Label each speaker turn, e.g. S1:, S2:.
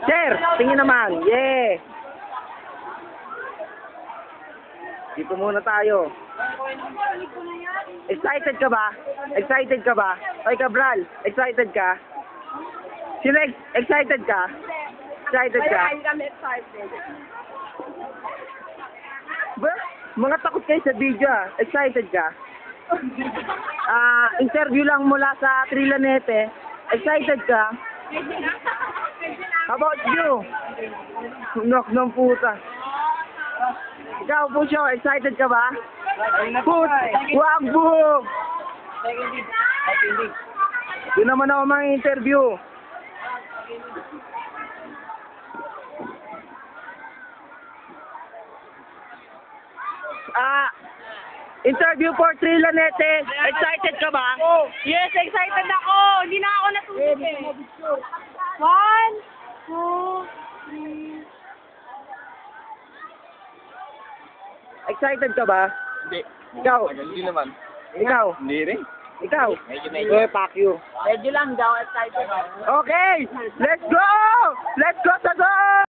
S1: Sir, tingin naman. Yeah. Dito muna tayo. Excited ka ba? Excited ka ba? Ay, Cabral, excited ka? Sino excited ka? Excited ka?
S2: Ay, kami excited.
S1: Ba? Mga takot kayo sa video ah. Excited ka? Interview lang mula sa Trilanete. Excited ka? How about you? Knock ng puta. Ikaw, Pusyo, excited ka ba? Put! Wag buhok! Yun naman ako mga interview. Interview for Trilanete. Excited ka ba?
S2: Yes, excited ako. Hindi na ako natulog eh. 1, 2, 3.
S1: Excited ka ba?
S3: Hindi.
S1: Ikaw?
S3: Hindi naman.
S1: Ikaw?
S3: Hindi rin.
S1: Ikaw?
S3: Medyo.
S1: Fuck you.
S2: Medyo lang daw excited.
S1: Okay! Let's go! Let's go sa go!